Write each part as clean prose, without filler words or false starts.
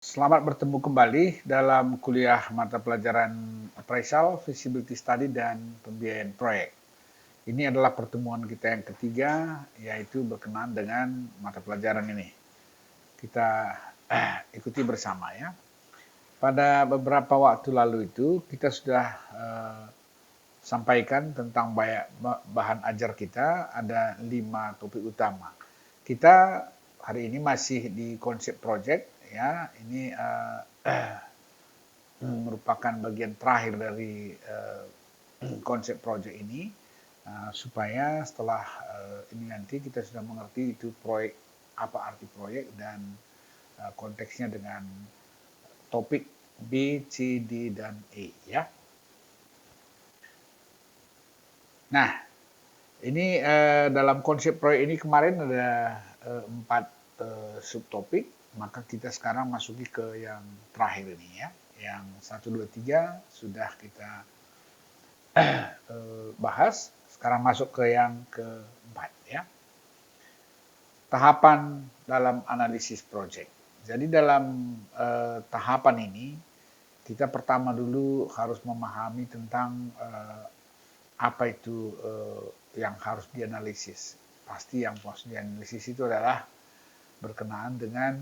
Selamat bertemu kembali dalam kuliah mata pelajaran appraisal, feasibility study, dan pembiayaan proyek. Ini adalah pertemuan kita yang ketiga, yaitu berkenaan dengan mata pelajaran ini. Kita ikuti bersama ya. Pada beberapa waktu lalu itu, kita sudah sampaikan tentang bahan ajar kita, ada 5 topik utama. Kita hari ini masih di konsep project, ya. Ini merupakan bagian terakhir dari konsep project ini, supaya setelah ini nanti kita sudah mengerti itu proyek, apa arti proyek, dan konteksnya dengan topik B, C, D, dan E ya. Nah, ini dalam konsep proyek ini kemarin ada 4 subtopik, maka kita sekarang masuki ke yang terakhir ini ya. Yang 1, 2, 3 sudah kita bahas, sekarang masuk ke yang keempat ya. Tahapan dalam analisis project. Jadi dalam tahapan ini kita pertama dulu harus memahami tentang apa itu yang harus dianalisis. Pasti yang harus dianalisis itu adalah berkenaan dengan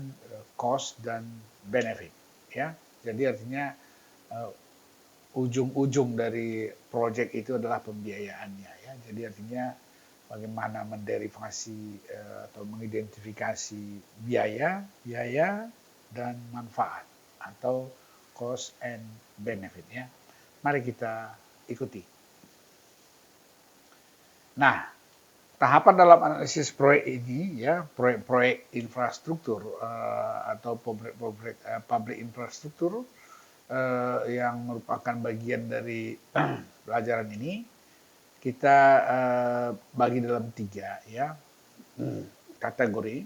cost dan benefit ya. Jadi artinya ujung-ujung dari proyek itu adalah pembiayaannya ya. Jadi artinya bagaimana menderivasi atau mengidentifikasi biaya dan manfaat atau cost and benefit ya. Mari kita ikuti. Nah, tahapan dalam analisis proyek ini ya, proyek-proyek infrastruktur atau public infrastruktur yang merupakan bagian dari pelajaran ini, kita bagi dalam 3 ya kategori.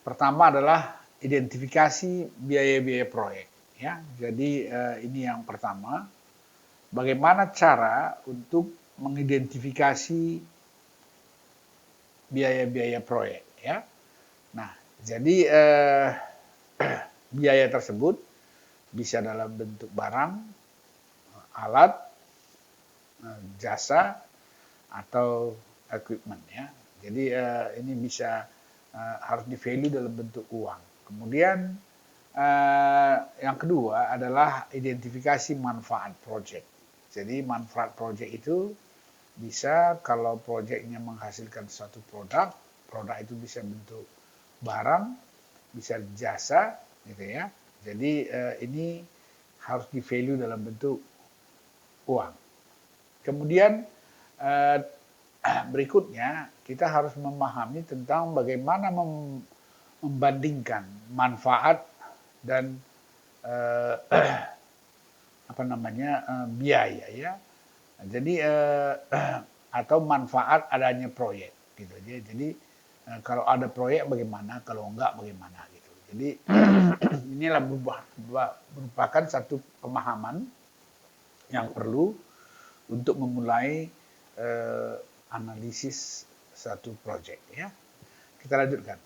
Pertama adalah identifikasi biaya-biaya proyek ya. Jadi ini yang pertama, bagaimana cara untuk mengidentifikasi biaya-biaya proyek ya. Nah, jadi biaya tersebut bisa dalam bentuk barang, alat, jasa, atau equipment ya. Jadi ini bisa harus di value dalam bentuk uang. Kemudian yang kedua adalah identifikasi manfaat project. Jadi manfaat project itu bisa kalau proyeknya menghasilkan suatu produk itu bisa bentuk barang, bisa jasa gitu ya. Jadi ini harus di value dalam bentuk uang. Kemudian berikutnya kita harus memahami tentang bagaimana membandingkan manfaat dan biaya ya. Jadi atau manfaat adanya proyek gitu. Jadi kalau ada proyek bagaimana, kalau enggak bagaimana gitu. Jadi inilah merupakan satu pemahaman yang perlu untuk memulai analisis satu proyek ya. Kita lanjutkan.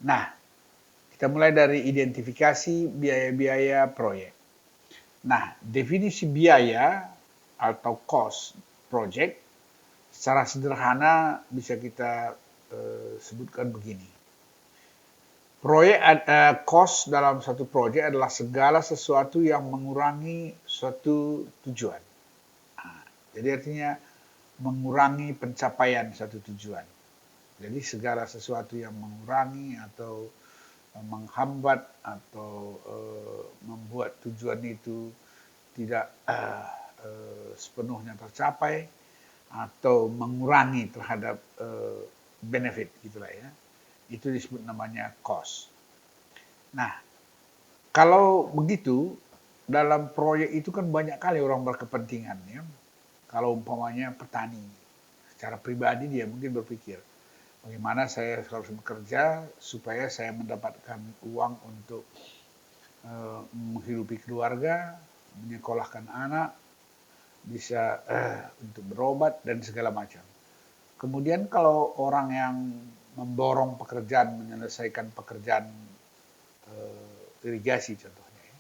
Nah, kita mulai dari identifikasi biaya-biaya proyek. Nah, definisi biaya atau cost project secara sederhana bisa kita sebutkan begini. Cost dalam satu proyek adalah segala sesuatu yang mengurangi suatu tujuan. Nah, jadi artinya mengurangi pencapaian satu tujuan. Jadi segala sesuatu yang mengurangi atau menghambat atau membuat tujuan itu tidak sepenuhnya tercapai atau mengurangi terhadap benefit gitulah ya. Itu disebut namanya cost. Nah, kalau begitu dalam proyek itu kan banyak kali orang berkepentingan ya. Kalau umpamanya petani, secara pribadi dia mungkin berpikir, bagaimana saya harus bekerja supaya saya mendapatkan uang untuk menghidupi keluarga, menyekolahkan anak, bisa untuk berobat dan segala macam. Kemudian kalau orang yang memborong pekerjaan, menyelesaikan pekerjaan irigasi contohnya ya.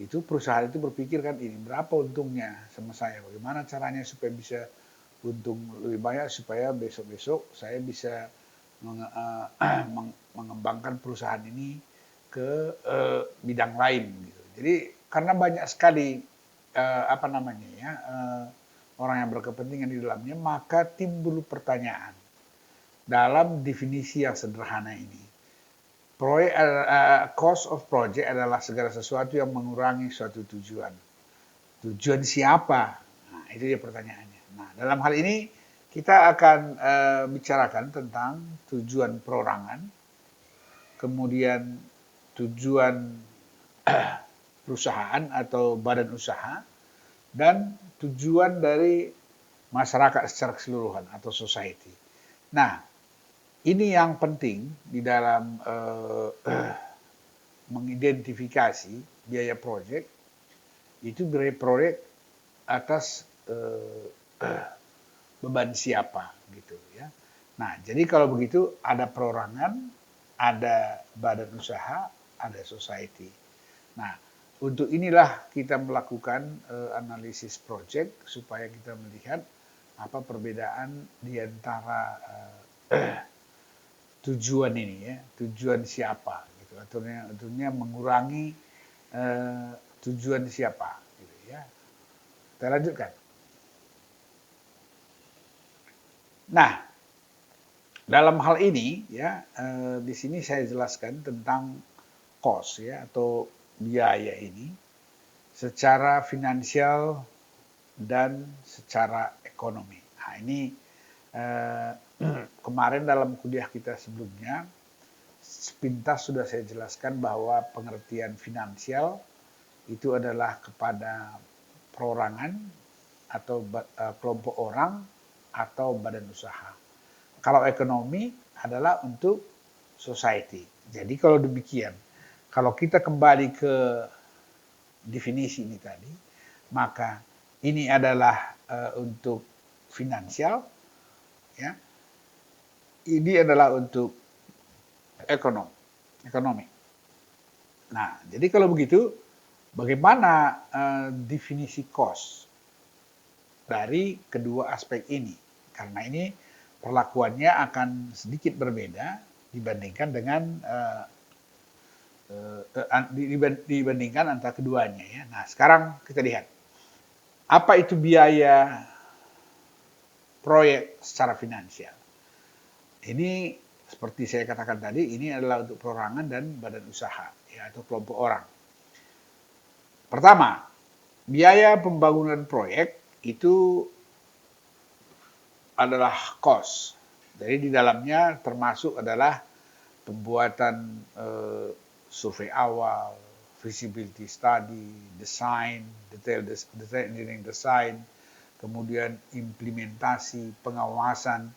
Itu perusahaan itu berpikir kan ini berapa untungnya sama saya, bagaimana caranya supaya bisa untung lebih banyak supaya besok-besok saya bisa mengembangkan perusahaan ini ke bidang lain gitu. Jadi karena banyak sekali orang yang berkepentingan di dalamnya, maka timbul pertanyaan dalam definisi yang sederhana ini. Cost of project adalah segala sesuatu yang mengurangi suatu tujuan. Tujuan siapa? Nah, itu dia pertanyaannya. Nah, dalam hal ini kita akan bicarakan tentang tujuan perorangan, kemudian tujuan perusahaan atau badan usaha, dan tujuan dari masyarakat secara keseluruhan atau society. Nah, ini yang penting di dalam mengidentifikasi biaya proyek. Itu biaya proyek atas beban siapa gitu ya. Nah, jadi kalau begitu ada perorangan, ada badan usaha, ada society. Nah, untuk inilah kita melakukan analisis proyek supaya kita melihat apa perbedaan di antara tujuan ini ya, tujuan siapa gitu. Artinya mengurangi tujuan siapa gitu ya. Kita lanjutkan. Nah, dalam hal ini ya di sini saya jelaskan tentang cost ya atau biaya ini secara finansial dan secara ekonomi. Nah, ini kemarin dalam kuliah kita sebelumnya sepintas sudah saya jelaskan bahwa pengertian finansial itu adalah kepada perorangan atau kelompok orang atau badan usaha. Kalau ekonomi adalah untuk society. Jadi kalau demikian, kalau kita kembali ke definisi ini tadi, maka ini adalah untuk finansial, ya. Ini adalah untuk ekonomi. Nah, jadi kalau begitu, bagaimana definisi cost dari kedua aspek ini? Karena ini perlakuannya akan sedikit berbeda dibandingkan dengan dibandingkan antara keduanya ya. Nah, sekarang kita lihat apa itu biaya proyek secara finansial. Ini seperti saya katakan tadi, ini adalah untuk perorangan dan badan usaha ya, atau kelompok orang. Pertama, biaya pembangunan proyek itu adalah cost. Jadi di dalamnya termasuk adalah pembuatan survei awal, feasibility study, desain, detail engineering design, kemudian implementasi, pengawasan,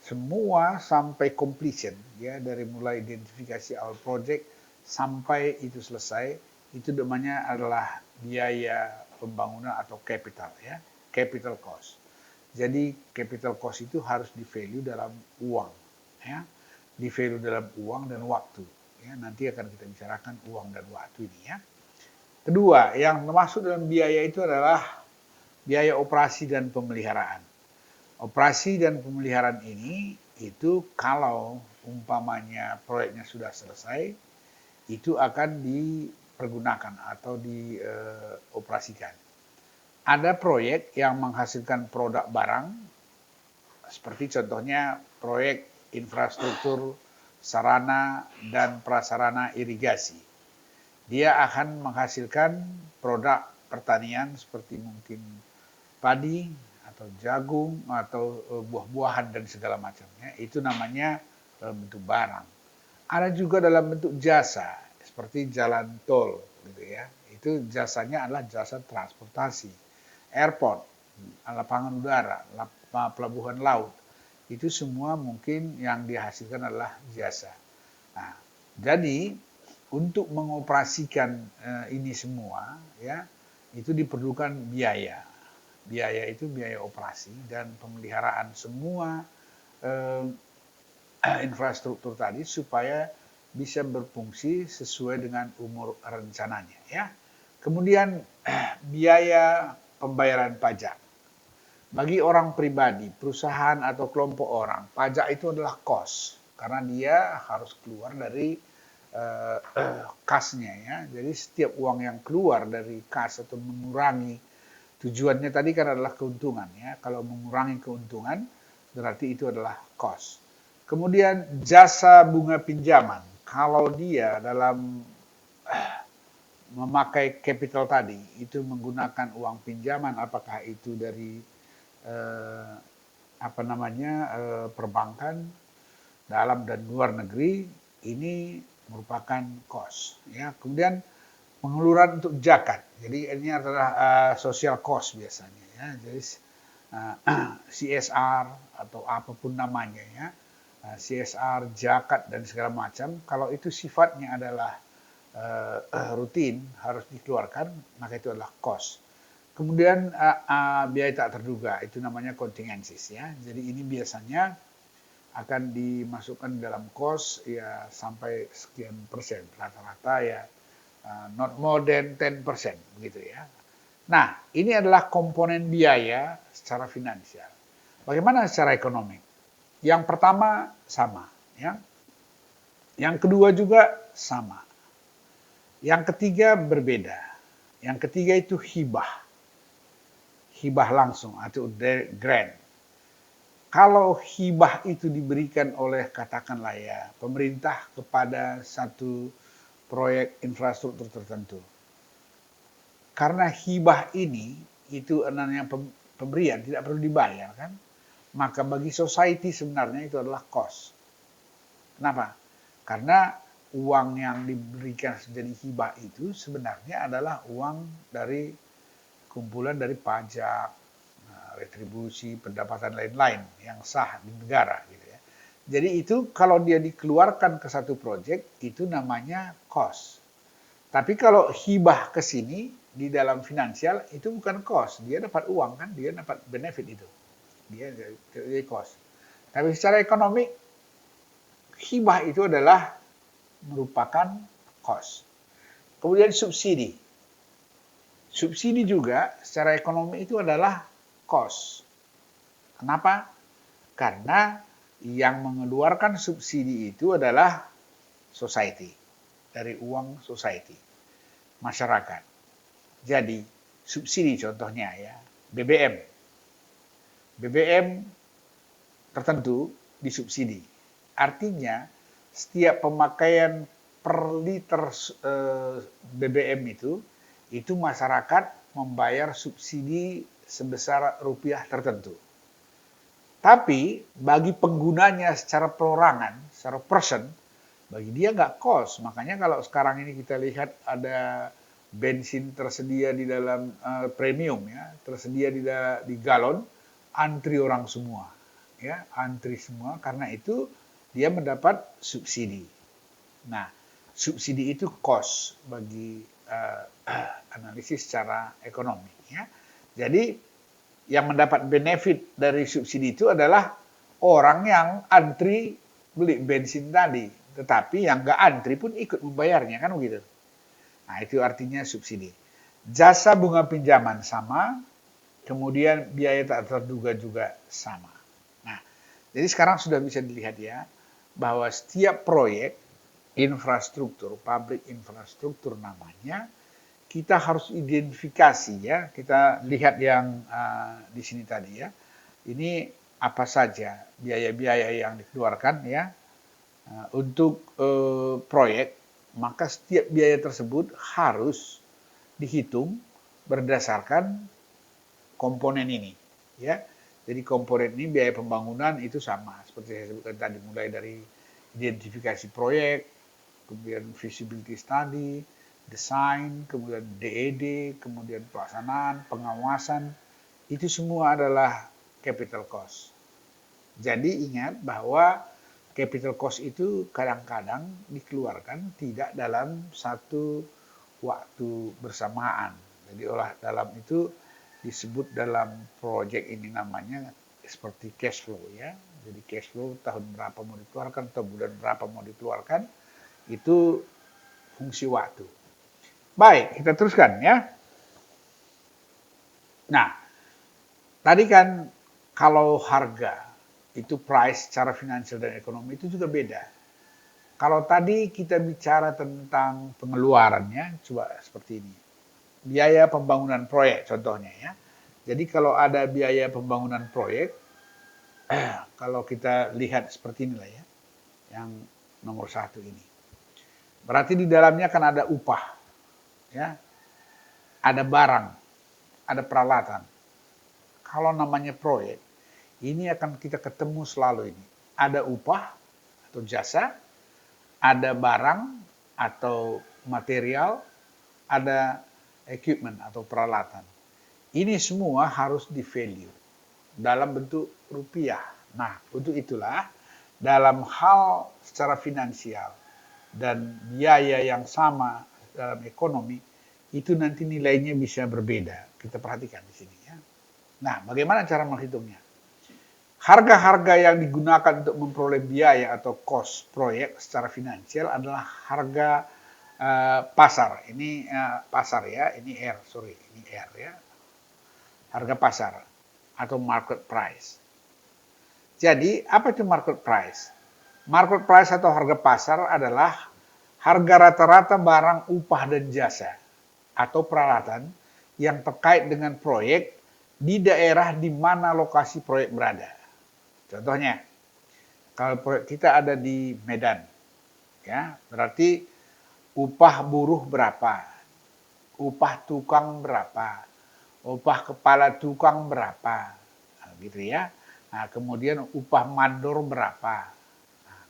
semua sampai completion ya, dari mulai identifikasi awal project sampai itu selesai, itu namanya adalah biaya pembangunan atau capital ya, capital cost. Jadi capital cost itu harus di value dalam uang ya, di value dalam uang dan waktu ya. Nanti akan kita bicarakan uang dan waktu ini ya. Kedua, yang termasuk dalam biaya itu adalah biaya operasi dan pemeliharaan. Operasi dan pemeliharaan ini itu kalau umpamanya proyeknya sudah selesai, itu akan dipergunakan atau dioperasikan. Ada proyek yang menghasilkan produk barang, seperti contohnya proyek infrastruktur sarana dan prasarana irigasi. Dia akan menghasilkan produk pertanian seperti mungkin padi, atau jagung, atau buah-buahan dan segala macamnya. Itu namanya dalam bentuk barang. Ada juga dalam bentuk jasa, seperti jalan tol, gitu ya. Itu jasanya adalah jasa transportasi, airport, lapangan udara, pelabuhan laut. Itu semua mungkin yang dihasilkan adalah jasa. Nah, jadi untuk mengoperasikan ini semua, ya, itu diperlukan biaya. Biaya itu biaya operasi dan pemeliharaan semua infrastruktur tadi supaya bisa berfungsi sesuai dengan umur rencananya ya. Kemudian biaya pembayaran pajak. Bagi orang pribadi, perusahaan atau kelompok orang, pajak itu adalah cost karena dia harus keluar dari kasnya ya. Jadi setiap uang yang keluar dari kas atau mengurangi, tujuannya tadi kan adalah keuntungan ya. Kalau mengurangi keuntungan berarti itu adalah cost. Kemudian jasa bunga pinjaman. Kalau dia dalam memakai capital tadi itu menggunakan uang pinjaman, apakah itu dari perbankan dalam dan luar negeri, ini merupakan cost ya. Kemudian pengeluaran untuk zakat, jadi ini adalah social cost biasanya ya. Jadi CSR atau apapun namanya ya, CSR, zakat dan segala macam, kalau itu sifatnya adalah rutin harus dikeluarkan, maka itu adalah cost. Kemudian biaya tak terduga, itu namanya contingencies ya. Jadi ini biasanya akan dimasukkan dalam cost ya sampai sekian persen, rata-rata ya not more than 10% begitu ya. Nah, ini adalah komponen biaya secara finansial. Bagaimana secara ekonomi? Yang pertama sama ya. Yang kedua juga sama. Yang ketiga berbeda. Yang ketiga itu hibah. Hibah langsung atau grant. Kalau hibah itu diberikan oleh katakanlah ya pemerintah kepada satu proyek infrastruktur tertentu. Karena hibah ini itu namanya pemberian, tidak perlu dibayar kan? Maka bagi society sebenarnya itu adalah cost. Kenapa? Karena uang yang diberikan menjadi hibah itu sebenarnya adalah uang dari kumpulan dari pajak, retribusi, pendapatan lain-lain yang sah di negara gitu ya. Jadi itu kalau dia dikeluarkan ke satu proyek itu namanya cost. Tapi kalau hibah ke sini di dalam finansial itu bukan cost, dia dapat uang kan, dia dapat benefit itu. Dia jadi cost. Tapi secara ekonomi hibah itu adalah merupakan cost. Kemudian subsidi. Subsidi juga secara ekonomi itu adalah cost. Kenapa? Karena yang mengeluarkan subsidi itu adalah society. Dari uang society. Masyarakat. Jadi subsidi contohnya ya, BBM. BBM tertentu disubsidi. Artinya setiap pemakaian per liter BBM itu masyarakat membayar subsidi sebesar rupiah tertentu. Tapi bagi penggunanya secara perorangan, secara person, bagi dia nggak cost. Makanya kalau sekarang ini kita lihat ada bensin tersedia di dalam premium ya, tersedia di galon, antri orang semua, ya antri semua karena itu dia mendapat subsidi. Nah, subsidi itu cost bagi analisis secara ekonomi ya. Jadi yang mendapat benefit dari subsidi itu adalah orang yang antri beli bensin tadi, tetapi yang nggak antri pun ikut membayarnya kan begitu. Nah itu artinya subsidi. Jasa bunga pinjaman sama, kemudian biaya tak terduga juga sama. Nah, jadi sekarang sudah bisa dilihat ya bahwa setiap proyek infrastruktur, public infrastruktur namanya, kita harus identifikasi ya. Kita lihat yang di sini tadi ya. Ini apa saja biaya-biaya yang dikeluarkan ya untuk proyek, maka setiap biaya tersebut harus dihitung berdasarkan komponen ini ya. Jadi komponen ini biaya pembangunan itu sama seperti saya sebutkan tadi, mulai dari identifikasi proyek, kemudian feasibility study, desain, kemudian DED, kemudian pelaksanaan, pengawasan, itu semua adalah capital cost. Jadi ingat bahwa capital cost itu kadang-kadang dikeluarkan tidak dalam satu waktu bersamaan. Jadi dalam itu disebut dalam proyek ini namanya seperti cash flow ya. Jadi cash flow tahun berapa mau dikeluarkan atau bulan berapa mau dikeluarkan, itu fungsi waktu. Baik, kita teruskan ya. Nah, tadi kan kalau harga itu price secara finansial dan ekonomi itu juga beda. Kalau tadi kita bicara tentang pengeluarannya, coba seperti ini. Biaya pembangunan proyek contohnya ya. Jadi kalau ada biaya pembangunan proyek, kalau kita lihat seperti inilah ya, yang nomor 1 ini. Berarti di dalamnya kan ada upah, ya, ada barang, ada peralatan. Kalau namanya proyek, ini akan kita ketemu selalu ini. Ada upah atau jasa, ada barang atau material, ada equipment atau peralatan. Ini semua harus di value dalam bentuk rupiah. Nah, untuk itulah dalam hal secara finansial dan biaya yang sama dalam ekonomi, itu nanti nilainya bisa berbeda. Kita perhatikan di sini ya. Nah, bagaimana cara menghitungnya? Harga-harga yang digunakan untuk memperoleh biaya atau cost proyek secara finansial adalah harga pasar. Ini pasar ya, ini R ya. Harga pasar atau market price. Jadi, apa itu market price? Market price atau harga pasar adalah harga rata-rata barang, upah, dan jasa atau peralatan yang terkait dengan proyek di daerah di mana lokasi proyek berada. Contohnya, kalau proyek kita ada di Medan, ya, berarti upah buruh berapa, upah tukang berapa, upah kepala tukang berapa, nah, gitu ya. Nah, kemudian upah mandor berapa. Nah,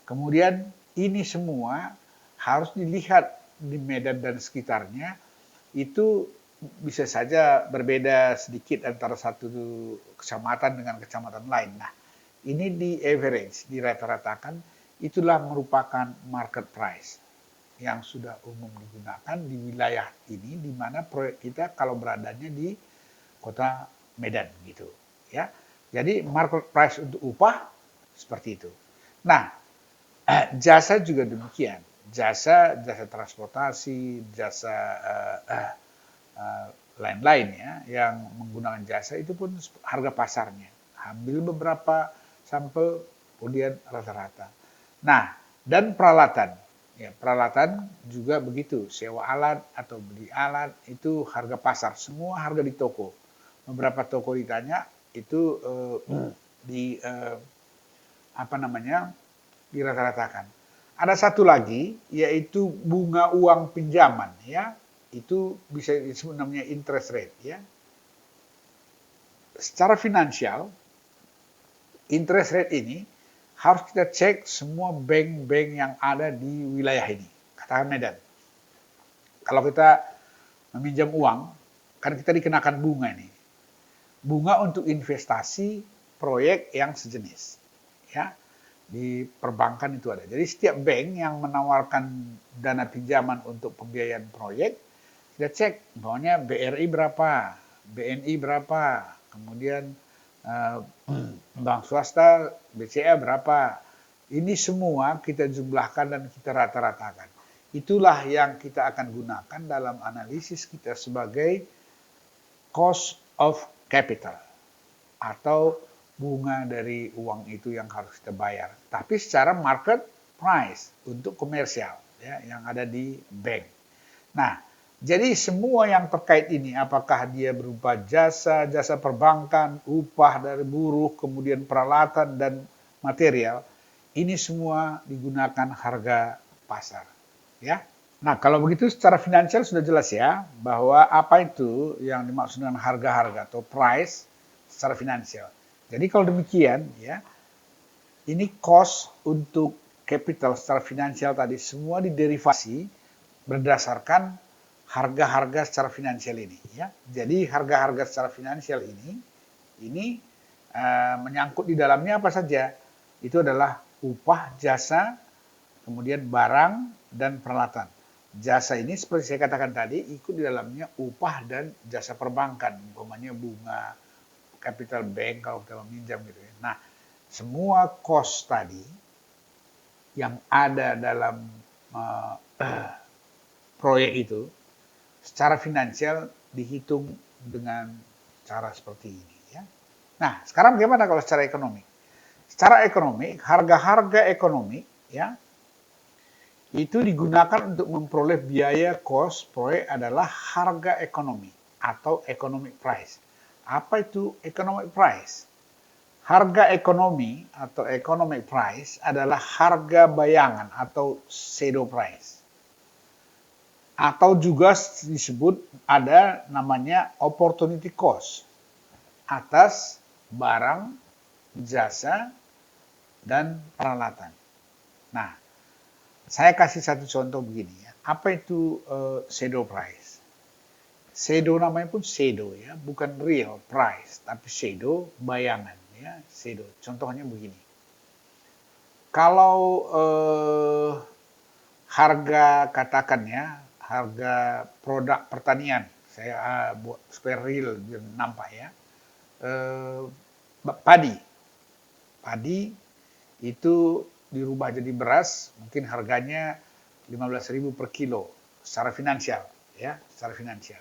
kemudian ini semua harus dilihat di Medan dan sekitarnya, itu bisa saja berbeda sedikit antara satu kecamatan dengan kecamatan lain. Nah, ini di average, dirata-ratakan, itulah merupakan market price yang sudah umum digunakan di wilayah ini, di mana proyek kita kalau beradanya di kota Medan gitu ya. Jadi market price untuk upah seperti itu. Nah, jasa juga demikian. Jasa transportasi, jasa lain-lain ya, yang menggunakan jasa itu pun harga pasarnya. Ambil beberapa sampel, kemudian rata-rata. Nah, dan peralatan. Ya, peralatan juga begitu, sewa alat atau beli alat itu harga pasar, semua harga di toko. Beberapa toko ditanya itu dirata-ratakan. Ada satu lagi yaitu bunga uang pinjaman ya, itu bisa disebut namanya interest rate ya. Secara finansial, interest rate ini harus kita cek semua bank-bank yang ada di wilayah ini. Katakan Medan. Kalau kita meminjam uang, kan kita dikenakan bunga ini. Bunga untuk investasi proyek yang sejenis. Ya, di perbankan itu ada. Jadi setiap bank yang menawarkan dana pinjaman untuk pembiayaan proyek, kita cek bahwanya BRI berapa, BNI berapa, kemudian bank swasta, BCA berapa. Ini semua kita jumlahkan dan kita rata-ratakan. Itulah yang kita akan gunakan dalam analisis kita sebagai cost of capital atau bunga dari uang itu yang harus kita bayar. Tapi secara market price untuk komersial ya, yang ada di bank. Nah, jadi semua yang terkait ini, apakah dia berupa jasa perbankan, upah dari buruh, kemudian peralatan dan material, ini semua digunakan harga pasar. Ya. Nah, kalau begitu secara finansial sudah jelas ya, bahwa apa itu yang dimaksud dengan harga-harga atau price secara finansial. Jadi kalau demikian, ya, ini cost untuk capital secara finansial tadi semua diderivasi berdasarkan harga-harga secara finansial ini ya. Jadi harga-harga secara finansial ini menyangkut di dalamnya apa saja? Itu adalah upah, jasa, kemudian barang dan peralatan. Jasa ini seperti saya katakan tadi ikut di dalamnya upah dan jasa perbankan, umpamanya bunga, capital bank kalau kita meminjam gitu ya. Nah, semua cost tadi yang ada dalam proyek itu secara finansial dihitung dengan cara seperti ini ya. Nah, sekarang bagaimana kalau secara ekonomi? Secara ekonomi, harga-harga ekonomi ya itu digunakan untuk memperoleh biaya cost proyek adalah harga ekonomi atau economic price. Apa itu economic price? Harga ekonomi atau economic price adalah harga bayangan atau shadow price. Atau juga disebut ada namanya opportunity cost atas barang, jasa, dan peralatan. Nah, saya kasih satu contoh begini ya. Apa itu shadow price? Shadow namanya pun shadow ya, bukan real price, tapi shadow bayangan ya, shadow. Contohnya begini. Kalau harga katakan ya, harga produk pertanian, saya buat supaya real biar nampak ya. Padi itu dirubah jadi beras, mungkin harganya 15.000 per kilo secara finansial ya, secara finansial.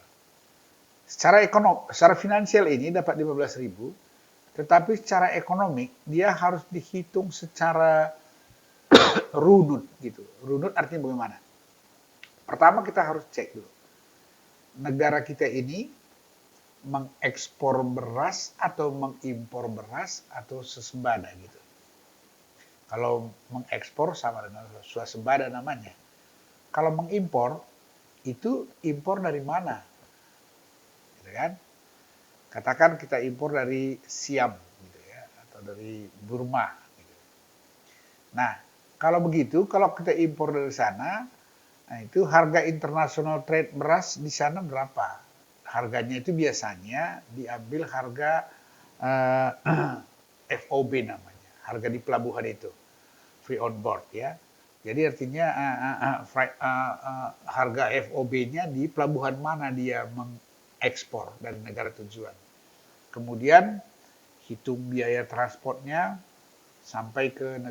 Secara finansial ini dapat 15.000, tetapi secara ekonomi dia harus dihitung secara runut gitu. Runut artinya bagaimana? Pertama kita harus cek dulu. Negara kita ini mengekspor beras atau mengimpor beras atau swasembada gitu. Kalau mengekspor sama dengan swasembada namanya. Kalau mengimpor itu impor dari mana? Gitu kan? Katakan kita impor dari Siam gitu ya, atau dari Burma gitu. Nah, kalau begitu, kalau kita impor dari sana, nah itu harga international trade beras di sana berapa? Harganya itu biasanya diambil harga FOB namanya, harga di pelabuhan itu, free on board ya. Jadi artinya harga FOB-nya di pelabuhan mana dia mengekspor dari negara tujuan. Kemudian hitung biaya transportnya sampai ke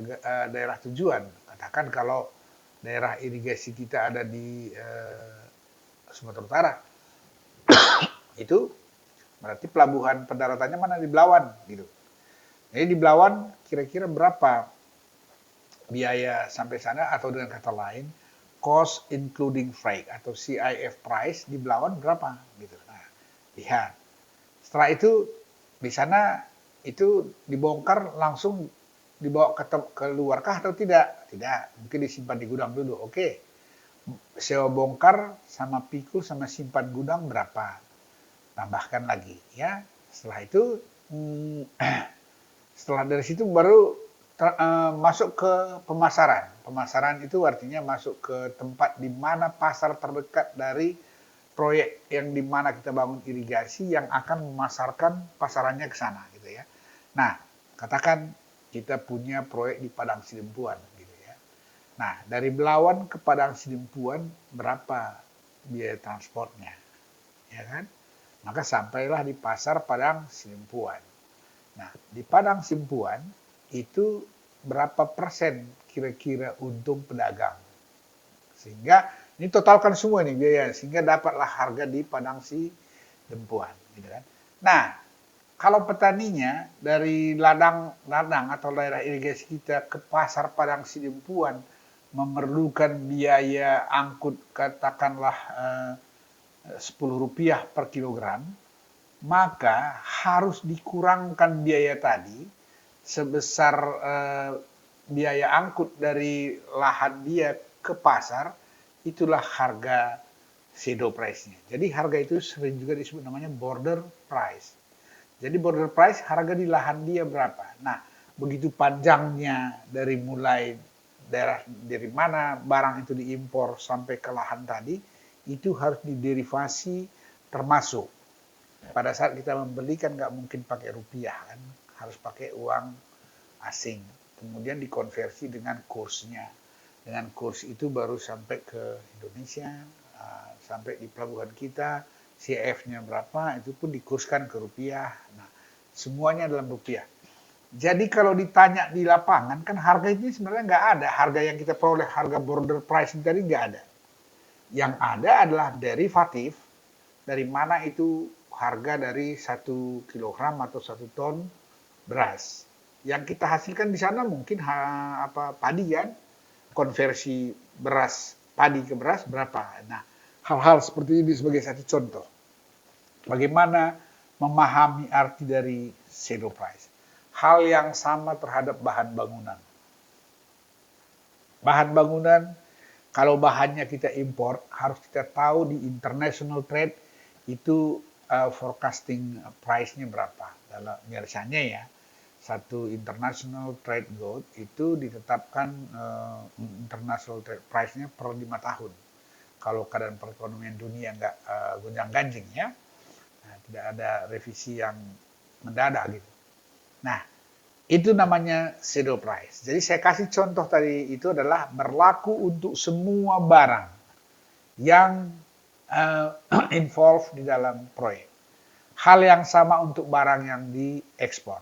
daerah tujuan. Katakan kalau daerah irigasi kita ada di Sumatera Utara, itu berarti pelabuhan pendaratannya mana di Belawan gitu. Jadi di Belawan kira-kira berapa biaya sampai sana, atau dengan kata lain cost including freight atau CIF price di Belawan berapa gitu. Nah, lihat. Setelah itu di sana itu dibongkar langsung dibawa ke luarkah atau tidak? Tidak, mungkin disimpan di gudang dulu. Oke. Sewa bongkar sama pikul sama simpan gudang berapa? Tambahkan lagi ya. Setelah itu setelah dari situ baru masuk ke pemasaran. Pemasaran itu artinya masuk ke tempat di mana pasar terdekat dari proyek yang di mana kita bangun irigasi yang akan memasarkan pasarannya ke sana gitu ya. Nah, katakan kita punya proyek di Padang Sidempuan gitu ya. Nah, dari Belawan ke Padang Sidempuan berapa biaya transportnya? Ya kan? Maka sampailah di pasar Padang Sidempuan. Nah, di Padang Sidempuan itu berapa persen kira-kira untung pedagang? Sehingga ini totalkan semua nih biaya, sehingga dapatlah harga di Padang Sidempuan gitu kan. Nah, kalau petaninya dari ladang atau daerah irigasi kita ke pasar Padang Sidempuan memerlukan biaya angkut katakanlah Rp10 per kilogram, maka harus dikurangkan biaya tadi sebesar biaya angkut dari lahan dia ke pasar, itulah harga shadow price-nya. Jadi harga itu sering juga disebut namanya border price. Jadi border price harga di lahan dia berapa. Nah, begitu panjangnya dari mulai daerah dari mana barang itu diimpor sampai ke lahan tadi, itu harus diderivasi termasuk. Pada saat kita membeli kan nggak mungkin pakai rupiah kan, harus pakai uang asing. Kemudian dikonversi dengan kursnya. Dengan kurs itu baru sampai ke Indonesia, sampai di pelabuhan kita, CF-nya berapa, itu pun dikurskan ke rupiah. Nah, semuanya dalam rupiah. Jadi kalau ditanya di lapangan kan harga ini sebenarnya nggak ada. Harga yang kita peroleh, harga border price tadi nggak ada. Yang ada adalah derivatif dari mana itu harga dari 1 kilogram atau 1 ton beras. Yang kita hasilkan di sana mungkin padi kan, konversi beras padi ke beras berapa. Nah, hal-hal seperti ini sebagai satu contoh. Bagaimana memahami arti dari shadow price. Hal yang sama terhadap bahan bangunan. Bahan bangunan, kalau bahannya kita impor, harus kita tahu di international trade itu forecasting price-nya berapa. Biasanya ya, satu international trade gold itu ditetapkan international trade price-nya per 5 tahun. Kalau keadaan perekonomian dunia nggak gonjang-ganjing ya, nah, tidak ada revisi yang mendadak gitu. Nah, itu namanya shadow price. Jadi saya kasih contoh tadi itu adalah berlaku untuk semua barang yang involved di dalam proyek. Hal yang sama untuk barang yang diekspor.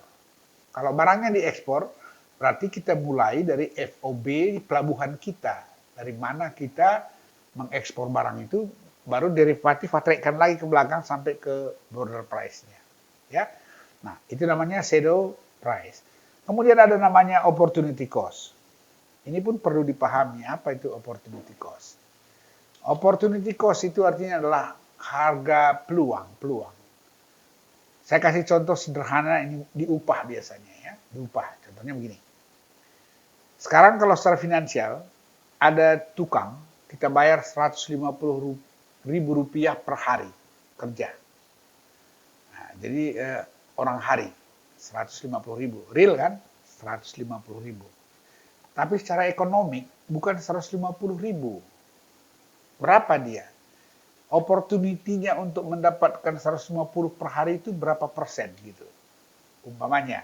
Kalau barangnya diekspor, berarti kita mulai dari FOB pelabuhan kita. Dari mana kita mengekspor barang itu, baru derivatif tarik lagi ke belakang sampai ke border price-nya. Ya. Nah, itu namanya shadow price. Kemudian ada namanya opportunity cost. Ini pun perlu dipahami apa itu opportunity cost. Opportunity cost itu artinya adalah harga peluang. Saya kasih contoh sederhana ini diupah biasanya ya, diupah. Contohnya begini. Sekarang kalau secara finansial ada tukang kita bayar 150.000 rupiah per hari kerja. Nah, jadi orang hari 150.000, real kan? 150.000. Tapi secara ekonomi bukan 150.000. Berapa dia? Opportunity-nya untuk mendapatkan 150 per hari itu berapa persen gitu. Umpamanya,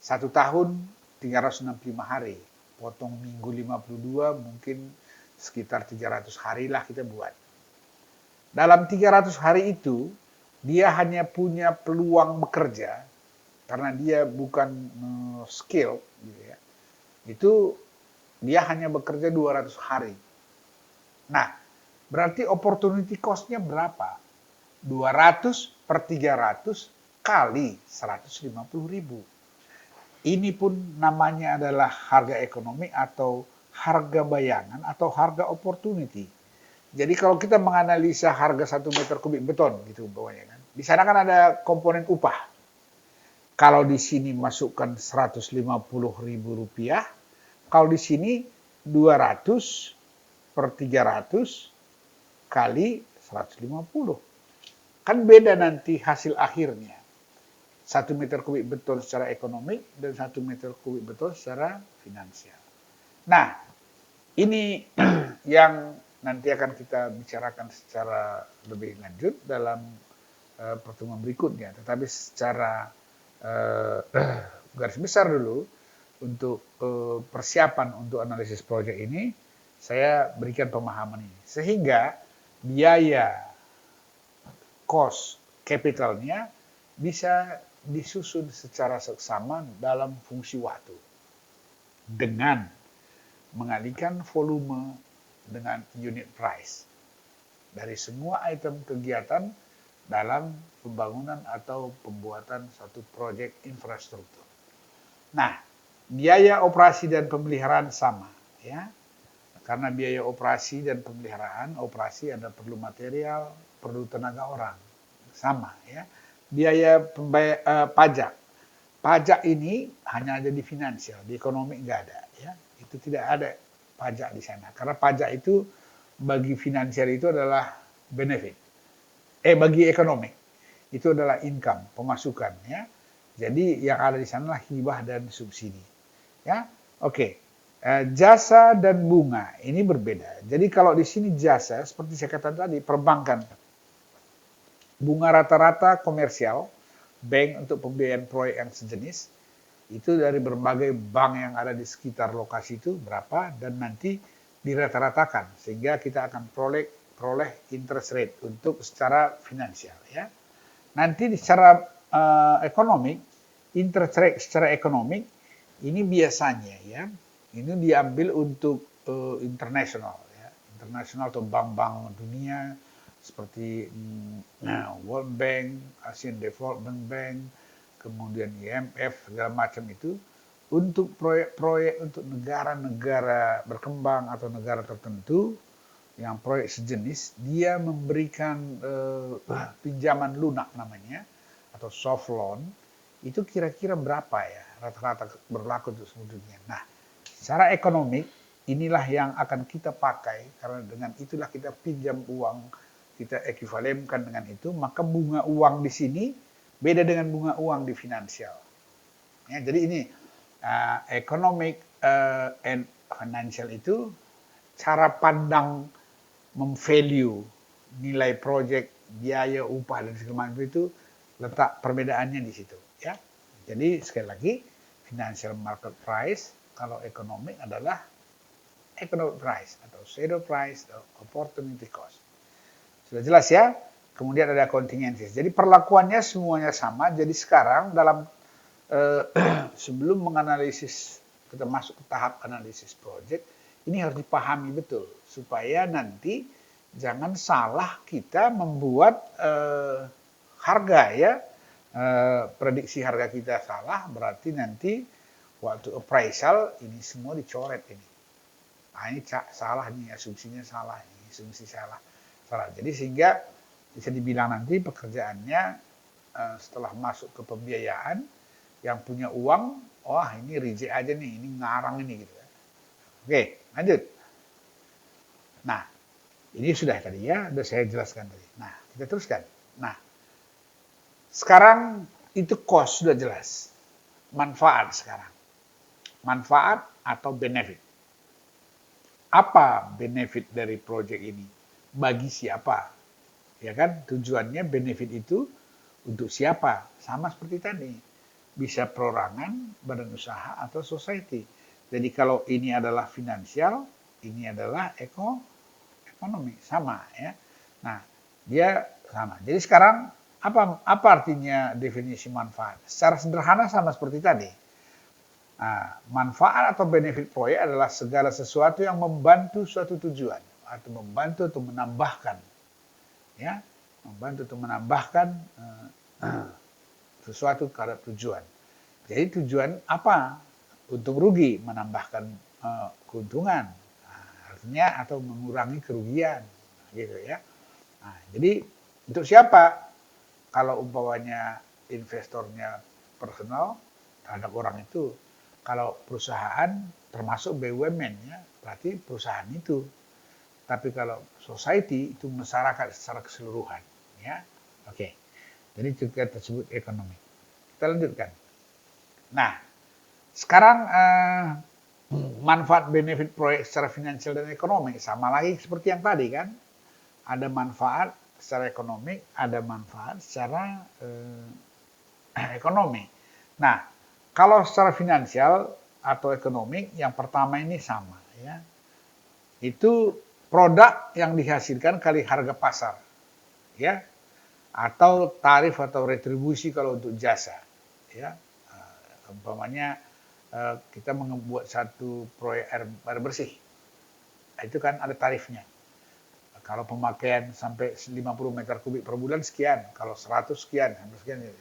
1 tahun 365 hari. Potong minggu 52 mungkin sekitar 300 hari lah kita buat. Dalam 300 hari itu, dia hanya punya peluang bekerja karena dia bukan skill gitu ya. Itu dia hanya bekerja 200 hari. Nah, berarti opportunity cost-nya berapa? 200 per 300 kali 150.000. Ini pun namanya adalah harga ekonomi atau harga bayangan atau harga opportunity. Jadi kalau kita menganalisa harga 1 meter kubik beton gitu umpamanya kan. Di sana kan ada komponen upah. Kalau di sini masukkan 150.000 rupiah, kalau di sini 200 per 300 kali 150. Kan beda nanti hasil akhirnya. 1 meter kubik beton secara ekonomi dan 1 meter kubik beton secara finansial. Nah, ini yang nanti akan kita bicarakan secara lebih lanjut dalam pertemuan berikutnya. Tetapi secara garis besar dulu untuk persiapan untuk analisis proyek ini saya berikan pemahaman ini sehingga biaya cost capitalnya bisa disusun secara seksama dalam fungsi waktu dengan mengalihkan volume dengan unit price dari semua item kegiatan dalam pembangunan atau pembuatan satu proyek infrastruktur. Nah, biaya operasi dan pemeliharaan sama, ya. Karena biaya operasi dan pemeliharaan, operasi ada perlu material, perlu tenaga orang, sama, ya. Biaya pajak, pajak ini hanya ada di finansial, di ekonomi nggak ada, ya. Itu tidak ada pajak di sana, karena pajak itu bagi finansial itu adalah benefit. Bagi ekonomi itu adalah income, pemasukan ya. Jadi yang ada di sana adalah hibah dan subsidi. Ya. Oke. Jasa dan bunga ini berbeda. Jadi kalau di sini jasa seperti saya katakan tadi perbankan. Bunga rata-rata komersial, bank untuk pembiayaan proyek yang sejenis itu dari berbagai bank yang ada di sekitar lokasi itu berapa dan nanti dirata-ratakan sehingga kita akan peroleh interest rate untuk secara finansial ya. Nanti secara ekonomi interest rate secara ekonomik ini biasanya ya, ini diambil untuk internasional ya, internasional atau bank-bank dunia seperti World Bank, Asian Development Bank, kemudian IMF segala macam itu untuk proyek-proyek untuk negara-negara berkembang atau negara tertentu yang proyek sejenis, dia memberikan pinjaman lunak namanya atau soft loan. Itu kira-kira berapa ya rata-rata berlaku untuk seluruh dunia. Nah, secara ekonomik inilah yang akan kita pakai karena dengan itulah kita pinjam uang, kita ekuivalenkan dengan itu, maka bunga uang di sini beda dengan bunga uang di finansial. Ya, jadi ini economic and financial itu cara pandang memvalue nilai proyek, biaya, upah dan segala macam itu letak perbedaannya di situ. Ya, jadi sekali lagi financial market price kalau ekonomi adalah economic price atau shadow price atau opportunity cost. Sudah jelas ya. Kemudian ada contingency. Jadi perlakuannya semuanya sama. Jadi sekarang dalam sebelum menganalisis kita masuk ke tahap analisis project, ini harus dipahami betul supaya nanti jangan salah kita membuat harga ya. Prediksi harga kita salah, berarti nanti waktu appraisal ini semua dicoret ini. Nah, ini salah nih, asumsinya salah, ini asumsi salah. Jadi sehingga bisa dibilang nanti pekerjaannya setelah masuk ke pembiayaan yang punya uang, wah ini reject aja nih, ini ngarang ini gitu. Oke, lanjut. Nah, ini sudah tadi ya, sudah saya jelaskan tadi. Nah, kita teruskan. Nah, sekarang itu cost sudah jelas. Manfaat sekarang. Manfaat atau benefit. Apa benefit dari proyek ini? Bagi siapa? Ya kan, tujuannya benefit itu untuk siapa? Sama seperti tadi. Bisa perorangan, badan usaha, atau society. Jadi kalau ini adalah finansial, ini adalah ekonomi. Sama ya. Nah, dia sama. Jadi sekarang apa artinya definisi manfaat? Secara sederhana sama seperti tadi. Nah, manfaat atau benefit proyek adalah segala sesuatu yang membantu suatu tujuan atau membantu untuk menambahkan, ya, membantu untuk menambahkan sesuatu terhadap tujuan. Jadi tujuan apa? Untuk rugi, menambahkan keuntungan, artinya atau mengurangi kerugian, gitu ya. Nah, jadi untuk siapa? Kalau umpamanya investornya personal terhadap orang itu, kalau perusahaan termasuk BUMN ya, berarti perusahaan itu. Tapi kalau society itu masyarakat secara keseluruhan, ya. Oke. Jadi juga tersebut ekonomi. Kita lanjutkan. Nah, sekarang manfaat benefit proyek secara finansial dan ekonomi sama lagi seperti yang tadi kan. Ada manfaat secara ekonomi, ada manfaat secara ekonomi. Nah, kalau secara finansial atau ekonomi, yang pertama ini sama ya. Itu produk yang dihasilkan kali harga pasar. Ya. Atau tarif atau retribusi kalau untuk jasa. Ya. Umpamanya kita membuat satu proyek air bersih. Itu kan ada tarifnya. Kalau pemakaian sampai 50 meter kubik per bulan sekian, kalau 100 sekian,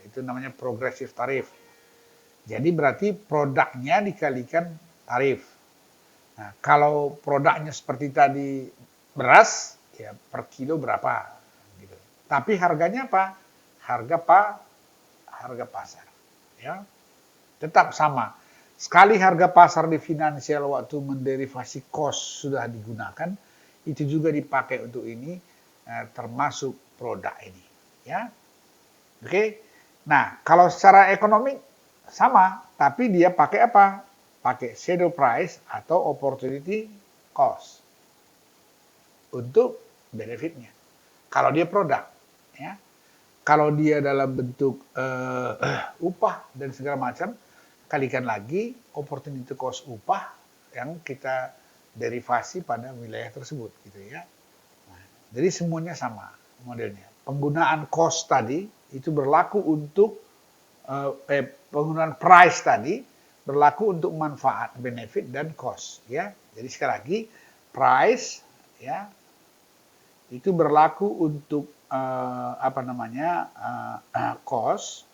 itu namanya progresif tarif. Jadi berarti produknya dikalikan tarif. Nah, kalau produknya seperti tadi beras, ya per kilo berapa? Gitu. Tapi harganya apa? Harga pasar. Ya, tetap sama. Sekali harga pasar di finansial waktu menderivasi cost sudah digunakan, itu juga dipakai untuk ini, termasuk produk ini. Ya, oke. Nah, kalau secara ekonomi sama, tapi dia pakai apa? Pakai shadow price atau opportunity cost untuk benefitnya. Kalau dia produk, ya. Kalau dia dalam bentuk upah dan segala macam, kalikan lagi opportunity cost upah yang kita derivasi pada wilayah tersebut, gitu ya. Nah, jadi semuanya sama modelnya. Penggunaan cost tadi itu berlaku untuk penggunaan price tadi berlaku untuk manfaat, benefit dan cost ya. Jadi sekali lagi price ya itu berlaku untuk cost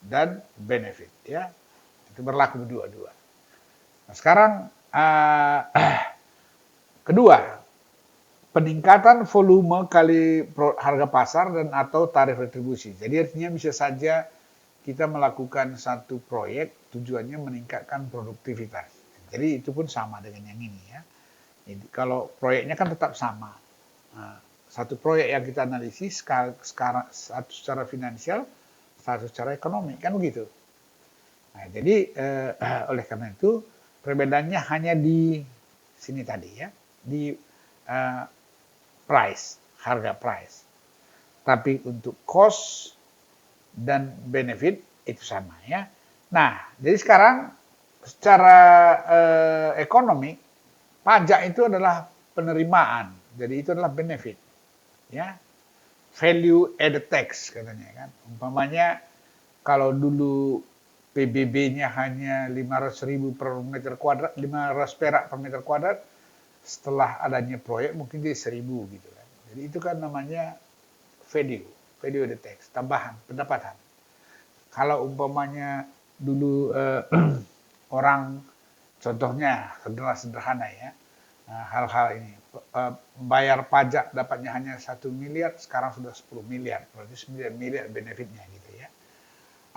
dan benefit ya. Itu berlaku berdua-dua. Nah, sekarang kedua, peningkatan volume kali harga pasar dan atau tarif retribusi. Jadi artinya bisa saja kita melakukan satu proyek tujuannya meningkatkan produktivitas. Jadi itu pun sama dengan yang ini ya. Jadi, kalau proyeknya kan tetap sama. Nah, satu proyek yang kita analisis sekarang satu secara finansial, satu secara ekonomi kan begitu. Nah, jadi oleh karena itu perbedaannya hanya di sini tadi ya, di price, harga price. Tapi untuk cost dan benefit itu sama ya. Nah, jadi sekarang secara ekonomi pajak itu adalah penerimaan. Jadi itu adalah benefit. Ya. Value added tax katanya kan. Umpamanya kalau dulu PBB-nya hanya 500.000 per meter kuadrat, 500 perak per meter kuadrat, setelah adanya proyek mungkin jadi 1.000 gitu kan. Jadi itu kan namanya value added tax, tambahan pendapatan. Kalau umpamanya dulu orang contohnya sederhana ya, hal-hal ini bayar pajak dapatnya hanya 1 miliar, sekarang sudah 10 miliar, berarti 9 miliar benefitnya gitu ya.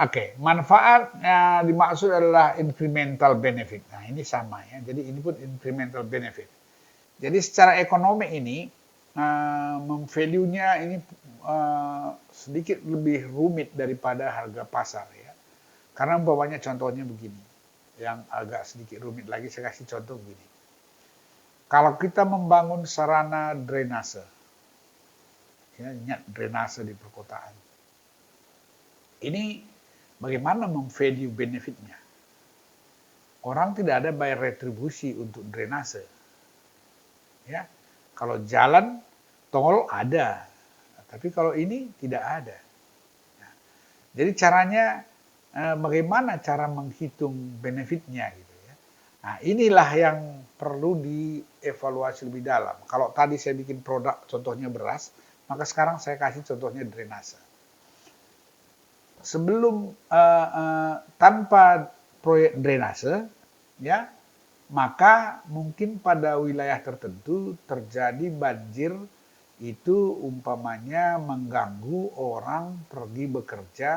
Oke, manfaat dimaksud adalah incremental benefit. Nah ini sama ya, jadi ini pun incremental benefit. Jadi secara ekonomi ini memvalue-nya ini sedikit lebih rumit daripada harga pasar ya. Karena umpamanya contohnya begini, yang agak sedikit rumit lagi saya kasih contoh begini. Kalau kita membangun sarana drainase, ya, ingat drainase di perkotaan, ini bagaimana memvalue benefitnya? Orang tidak ada bayar retribusi untuk drainase. Ya, kalau jalan tol ada, tapi kalau ini tidak ada. Nah, jadi caranya bagaimana cara menghitung benefitnya gitu ya. Nah, inilah yang perlu dievaluasi lebih dalam. Kalau tadi saya bikin produk contohnya beras, maka sekarang saya kasih contohnya drainase. Sebelum tanpa proyek drainase ya, maka mungkin pada wilayah tertentu terjadi banjir itu umpamanya mengganggu orang pergi bekerja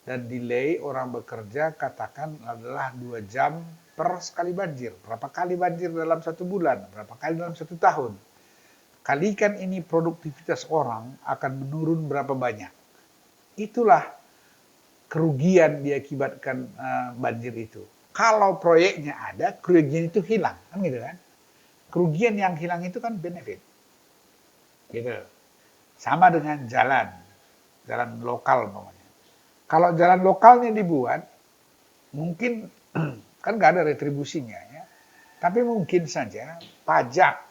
dan delay orang bekerja katakan adalah 2 jam per sekali banjir. Berapa kali banjir dalam 1 bulan? Berapa kali dalam 1 tahun? Kalikan ini produktivitas orang akan menurun berapa banyak. Itulah kerugian diakibatkan banjir itu. Kalau proyeknya ada, kerugian itu hilang, kan gitu kan? Kerugian yang hilang itu kan benefit, gitu. Sama dengan jalan lokal namanya. Kalau jalan lokalnya dibuat, mungkin kan nggak ada retribusinya ya. Tapi mungkin saja pajak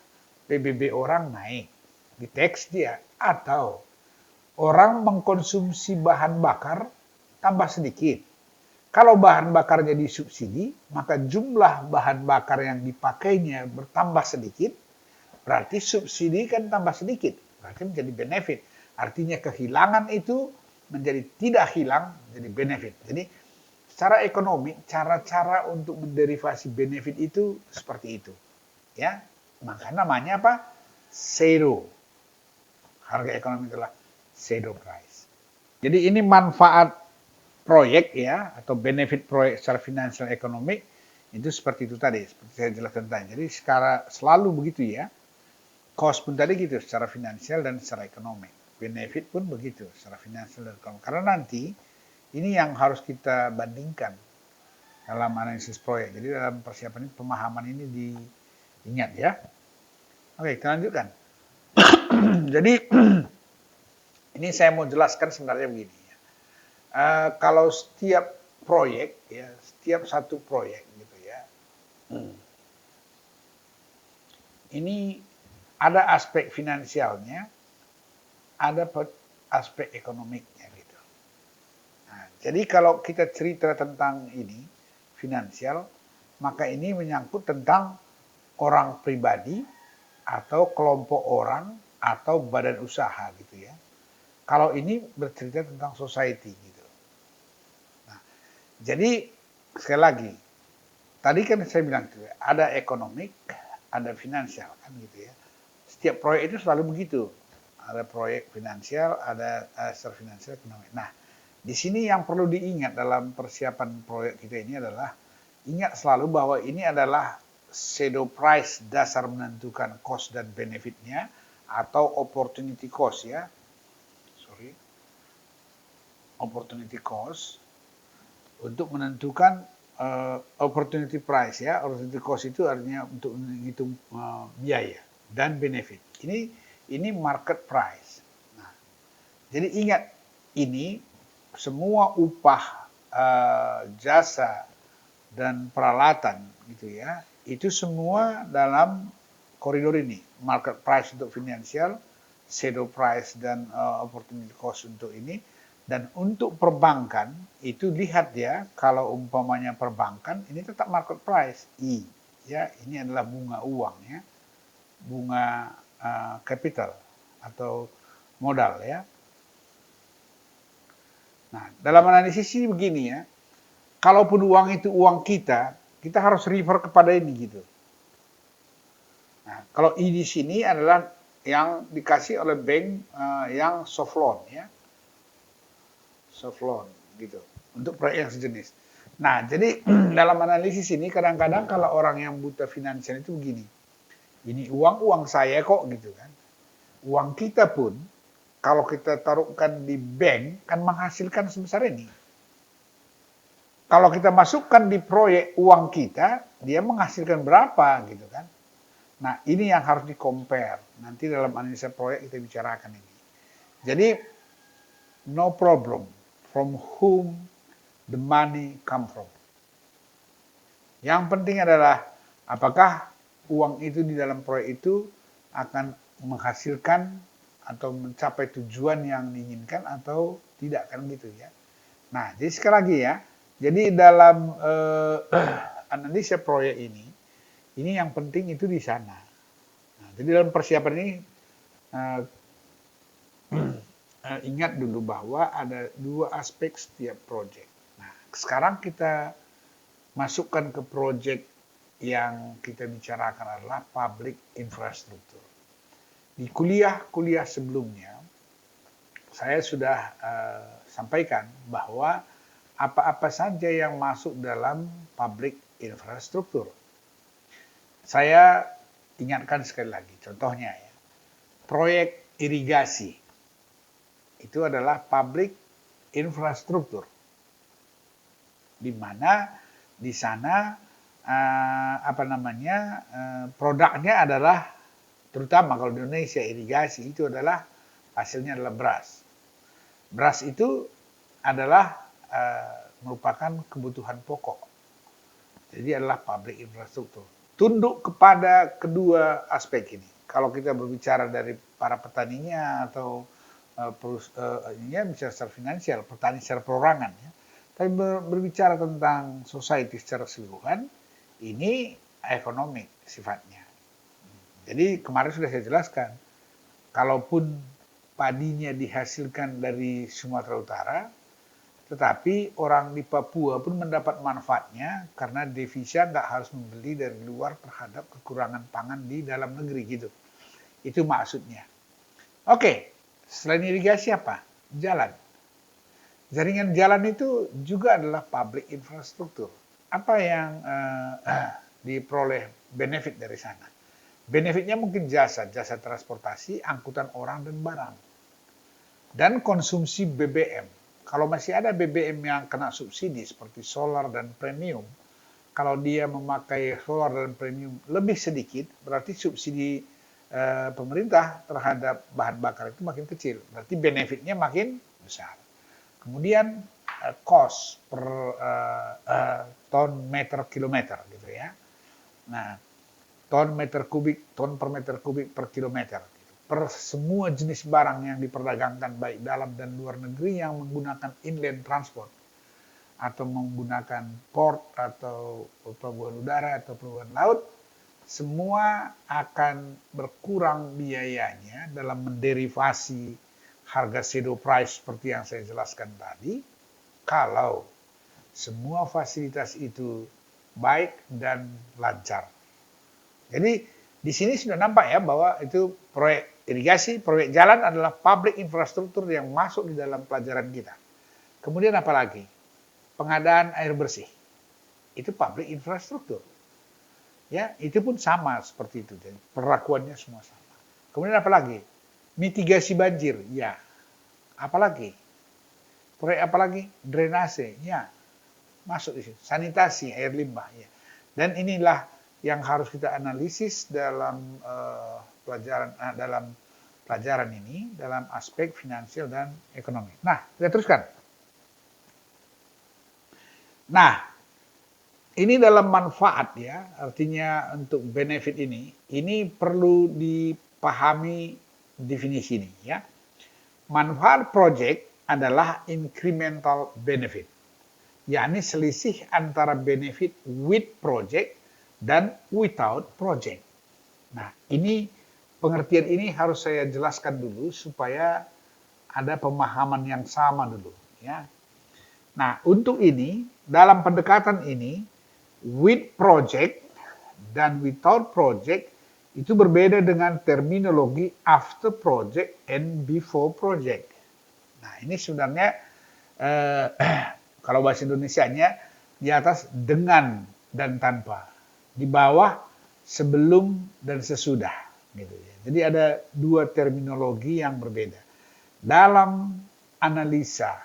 PBB orang naik, di tax dia, atau orang mengkonsumsi bahan bakar tambah sedikit. Kalau bahan bakarnya disubsidi, maka jumlah bahan bakar yang dipakainya bertambah sedikit, berarti subsidi kan tambah sedikit, berarti menjadi benefit. Artinya kehilangan itu menjadi tidak hilang, menjadi benefit. Jadi secara ekonomi, cara-cara untuk menderivasi benefit itu seperti itu. Ya, maka namanya apa? Zero. Harga ekonomi itulah zero price. Jadi ini manfaat proyek ya, atau benefit proyek secara finansial ekonomi itu seperti itu tadi, seperti saya jelaskan tadi. Jadi selalu begitu ya. Cost pun tadi gitu secara finansial dan secara ekonomi. Benefit pun begitu secara finansial dan ekonomi. Karena nanti ini yang harus kita bandingkan dalam analisis proyek. Jadi dalam persiapan ini, pemahaman ini diingat ya. Oke, kita lanjutkan. Jadi ini saya mau jelaskan sebenarnya begini. Kalau setiap proyek ya, setiap satu proyek gitu ya, ini ada aspek finansialnya, ada aspek ekonomiknya gitu. Nah, Jadi kalau kita cerita tentang ini, finansial, maka ini menyangkut tentang orang pribadi atau kelompok orang atau badan usaha gitu ya. Kalau ini bercerita tentang society gitu. Nah, jadi sekali lagi, tadi kan saya bilang ada ekonomik, ada finansial kan gitu ya. Setiap proyek itu selalu begitu. Ada proyek finansial, ada secara finansial ekonomi. Nah, di sini yang perlu diingat dalam persiapan proyek kita ini adalah ingat selalu bahwa ini adalah shadow price, dasar menentukan cost dan benefitnya atau opportunity cost ya. Sorry. Opportunity cost untuk menentukan opportunity price ya. Opportunity cost itu artinya untuk menghitung biaya dan benefit. Ini market price. Nah, jadi ingat ini semua upah, jasa dan peralatan gitu ya, itu semua dalam koridor ini. Market price untuk finansial, shadow price dan opportunity cost untuk ini. Dan untuk perbankan itu lihat ya, kalau umpamanya perbankan ini tetap market price I ya, ini adalah bunga uang ya, bunga capital atau modal ya. Nah, dalam analisis ini begini ya, kalaupun uang itu uang kita harus refer kepada ini gitu. Nah, kalau I di sini adalah yang dikasih oleh bank yang soft loan ya, soft loan gitu, untuk proyek yang sejenis. Nah, jadi dalam analisis ini kadang-kadang kalau orang yang buta finansial itu begini, ini uang saya kok gitu kan. Uang kita pun kalau kita taruhkan di bank kan menghasilkan sebesar ini. Kalau kita masukkan di proyek uang kita, dia menghasilkan berapa gitu kan. Nah, ini yang harus di-compare. Nanti dalam analisa proyek kita bicarakan ini. Jadi, no problem from whom the money come from. Yang penting adalah apakah uang itu di dalam proyek itu akan menghasilkan atau mencapai tujuan yang diinginkan atau tidak kan gitu ya. Nah, jadi sekali lagi ya, jadi dalam analisa proyek ini yang penting itu di sana. Nah, jadi dalam persiapan ini ingat dulu bahwa ada dua aspek setiap proyek. Nah, sekarang kita masukkan ke proyek yang kita bicarakan adalah public infrastructure. Di kuliah-kuliah sebelumnya, saya sudah sampaikan bahwa apa-apa saja yang masuk dalam public infrastructure. Saya ingatkan sekali lagi, contohnya ya, proyek irigasi itu adalah public infrastructure, di mana di sana produknya adalah, terutama kalau di Indonesia irigasi itu adalah hasilnya adalah beras. Beras itu adalah merupakan kebutuhan pokok. Jadi adalah public infrastructure. Tunduk kepada kedua aspek ini. Kalau kita berbicara dari para petaninya atau bicara secara finansial, petani secara perorangan ya. Tapi berbicara tentang society secara keseluruhan, ini ekonomi sifatnya. Jadi kemarin sudah saya jelaskan, kalaupun padinya dihasilkan dari Sumatera Utara, tetapi orang di Papua pun mendapat manfaatnya karena devisa nggak harus membeli dari luar terhadap kekurangan pangan di dalam negeri gitu. Itu maksudnya. Oke, selain irigasi apa? Jalan. Jaringan jalan itu juga adalah public infrastructure. Apa yang diperoleh benefit dari sana? Benefitnya mungkin jasa transportasi, angkutan orang dan barang. Dan konsumsi BBM. Kalau masih ada BBM yang kena subsidi seperti solar dan premium, kalau dia memakai solar dan premium lebih sedikit, berarti subsidi pemerintah terhadap bahan bakar itu makin kecil. Berarti benefitnya makin besar. Kemudian cost per ton meter kilometer gitu ya. Nah, ton per meter kubik per kilometer. Per semua jenis barang yang diperdagangkan baik dalam dan luar negeri yang menggunakan inland transport. atau menggunakan port atau pelabuhan udara atau pelabuhan laut, semua akan berkurang biayanya dalam menderivasi harga shadow price seperti yang saya jelaskan tadi, kalau semua fasilitas itu baik dan lancar. Jadi di sini sudah nampak ya bahwa itu proyek irigasi, proyek jalan adalah public infrastruktur yang masuk di dalam pelajaran kita. Kemudian apa lagi? Pengadaan air bersih. Itu public infrastruktur. Ya, itu pun sama seperti itu. Jadi perlakuannya semua sama. Kemudian apa lagi? Mitigasi banjir. Ya. Apa lagi? Proyek apa lagi? Drainase. Ya. Masuk di situ. Sanitasi, air limbah. Ya. Dan inilah yang harus kita analisis dalam pelajaran ini, dalam aspek finansial dan ekonomi. Nah, kita teruskan. Nah, ini dalam manfaat ya, artinya untuk benefit ini perlu dipahami definisi ini ya. Manfaat project adalah incremental benefit, yakni selisih antara benefit with project dan without project. Nah, ini pengertian ini harus saya jelaskan dulu supaya ada pemahaman yang sama dulu ya. Nah, untuk ini dalam pendekatan ini with project dan without project itu berbeda dengan terminologi after project and before project. Nah, ini sebenarnya kalau bahasa Indonesianya di atas dengan dan tanpa, di bawah sebelum dan sesudah gitu ya. Jadi ada dua terminologi yang berbeda. Dalam analisa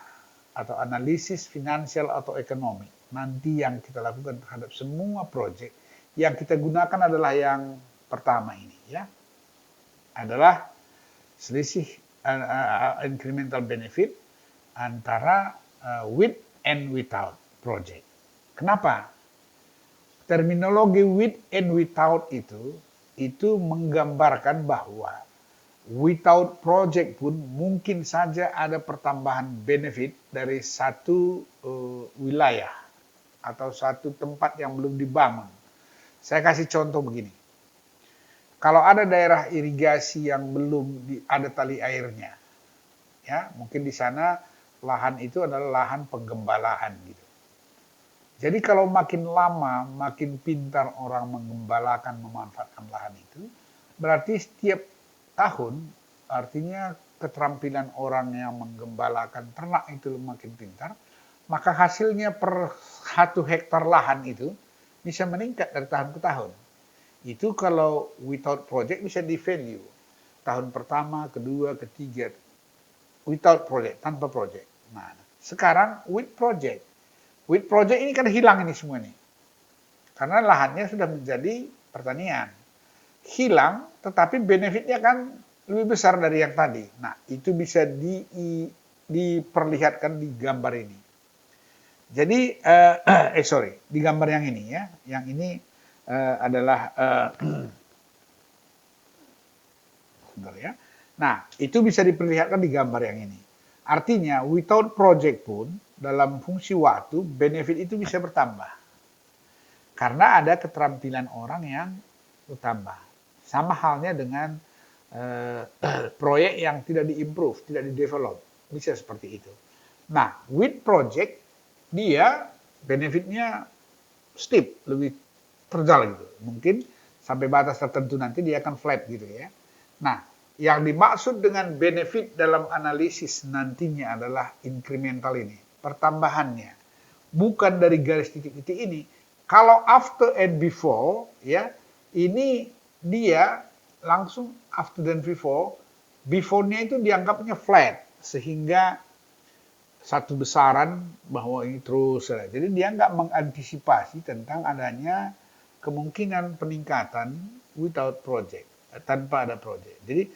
atau analisis finansial atau ekonomi nanti yang kita lakukan terhadap semua proyek, yang kita gunakan adalah yang pertama ini ya. Adalah selisih incremental benefit antara with and without project. Kenapa? Terminologi with and without itu menggambarkan bahwa without project pun mungkin saja ada pertambahan benefit dari satu wilayah atau satu tempat yang belum dibangun. Saya kasih contoh begini. Kalau ada daerah irigasi yang belum ada tali airnya, ya mungkin di sana lahan itu adalah lahan penggembalaan gitu. Jadi kalau makin lama, makin pintar orang menggembalakan, memanfaatkan lahan itu, berarti setiap tahun, artinya keterampilan orang yang menggembalakan ternak itu makin pintar, maka hasilnya per 1 hektar lahan itu bisa meningkat dari tahun ke tahun. Itu kalau without project bisa di value. Tahun pertama, kedua, ketiga, without project, tanpa project. Nah, sekarang with project. With project ini kan hilang ini semua nih. Karena lahannya sudah menjadi pertanian. Hilang, tetapi benefitnya kan lebih besar dari yang tadi. Nah, itu bisa diperlihatkan di gambar ini. Jadi, di gambar yang ini ya. Yang ini adalah, sebentar ya. Nah, itu bisa diperlihatkan di gambar yang ini. Artinya, without project pun, dalam fungsi waktu, benefit itu bisa bertambah. Karena ada keterampilan orang yang bertambah. Sama halnya dengan proyek yang tidak di-improve, tidak di-develop. Bisa seperti itu. Nah, with project, dia benefitnya steep, lebih terjal gitu. Mungkin sampai batas tertentu nanti dia akan flat gitu ya. Nah, yang dimaksud dengan benefit dalam analisis nantinya adalah incremental ini, pertambahannya. Bukan dari garis titik-titik ini. Kalau after and before, ya, ini dia langsung after dan before, before-nya itu dianggapnya flat, sehingga satu besaran bahwa ini terus. Jadi dia nggak mengantisipasi tentang adanya kemungkinan peningkatan without project, tanpa ada project. Jadi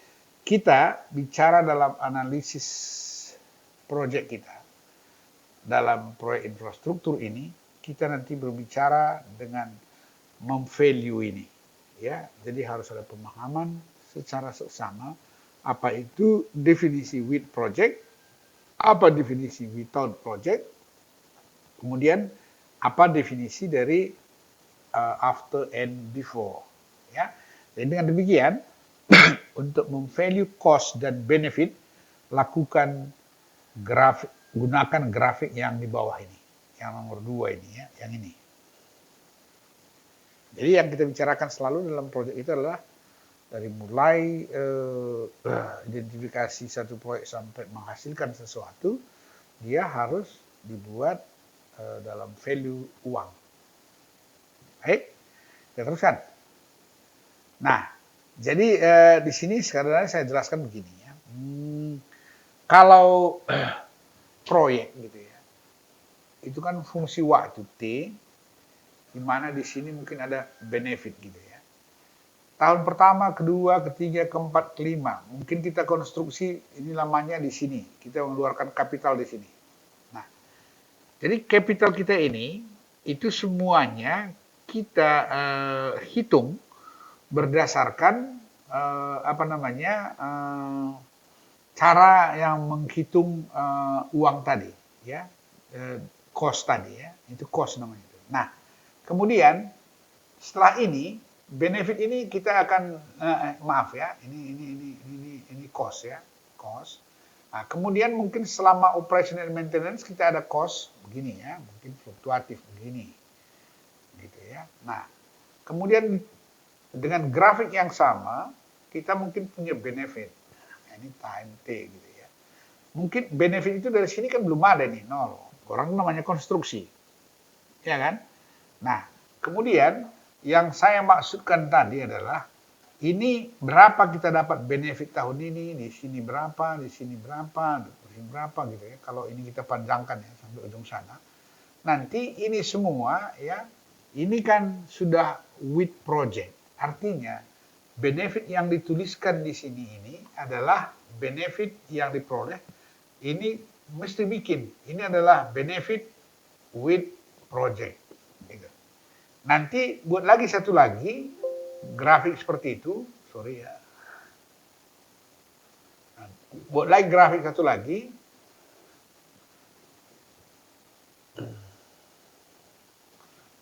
kita bicara dalam analisis proyek kita, dalam proyek infrastruktur ini, kita nanti berbicara dengan memvalue ini. Ya, jadi harus ada pemahaman secara seksama apa itu definisi with project, apa definisi without project, Kemudian apa definisi dari after and before, ya. Jadi dengan demikian untuk memvalue cost dan benefit, lakukan gunakan grafik yang di bawah ini, yang nomor 2 ini, ya, yang ini. Jadi yang kita bicarakan selalu dalam proyek itu adalah dari mulai identifikasi satu proyek sampai menghasilkan sesuatu, dia harus dibuat dalam value uang. Baik, kita teruskan. Nah, jadi di sini sekarang saya jelaskan begini, ya. Kalau proyek gitu ya, itu kan fungsi waktu T, di mana di sini mungkin ada benefit gitu ya. Tahun pertama, kedua, ketiga, keempat, kelima, mungkin kita konstruksi ini lamanya di sini, kita mengeluarkan kapital di sini. Nah, jadi kapital kita ini itu semuanya kita hitung berdasarkan cara yang menghitung uang tadi, ya, cost tadi, ya, itu cost namanya itu. Nah, kemudian setelah ini benefit ini kita akan maaf ya, ini cost ya, cost. Nah, kemudian mungkin selama operation and maintenance kita ada cost begini ya, mungkin fluktuatif begini, gitu ya. Nah, kemudian dengan grafik yang sama kita mungkin punya benefit. Nah, ini time T gitu ya. Mungkin benefit itu dari sini kan belum ada nih, nol. Orang namanya konstruksi, ya kan? Nah, kemudian yang saya maksudkan tadi adalah ini berapa kita dapat benefit tahun ini, di sini berapa, di sini berapa, di sini berapa gitu ya. Kalau ini kita panjangkan ya sampai ujung sana. Nanti ini semua ya, ini kan sudah with project. Artinya benefit yang dituliskan di sini ini adalah benefit yang diperoleh. Ini mesti bikin. Ini adalah benefit with project. Gitu. Nanti buat lagi satu lagi grafik seperti itu. Sorry ya. Buat lagi grafik satu lagi.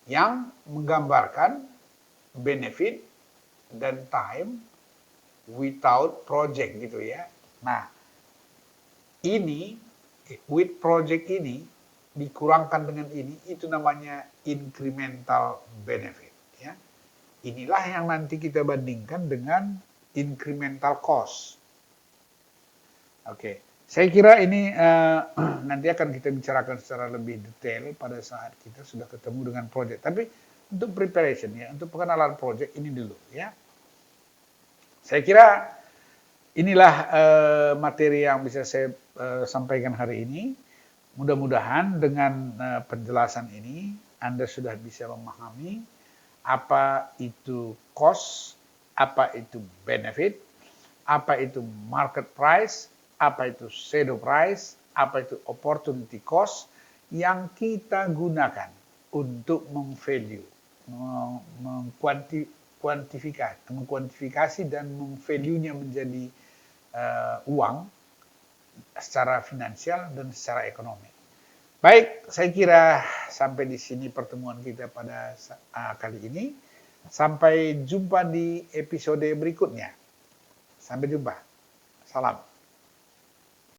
Yang menggambarkan benefit dan time without project gitu ya. Nah, ini with project ini dikurangkan dengan ini, itu namanya incremental benefit ya. Inilah yang nanti kita bandingkan dengan incremental cost. Oke, saya kira ini nanti akan kita bicarakan secara lebih detail pada saat kita sudah ketemu dengan project. Tapi untuk preparation ya, untuk pengenalan project ini dulu ya. Saya kira inilah materi yang bisa saya sampaikan hari ini. Mudah-mudahan dengan penjelasan ini Anda sudah bisa memahami apa itu cost, apa itu benefit, apa itu market price, apa itu shadow price, apa itu opportunity cost yang kita gunakan untuk memvalue, mengkuantifikasi dan memvalue-nya menjadi uang secara finansial dan secara ekonomi. Baik, saya kira sampai di sini pertemuan kita pada kali ini. Sampai jumpa di episode berikutnya. Sampai jumpa. Salam.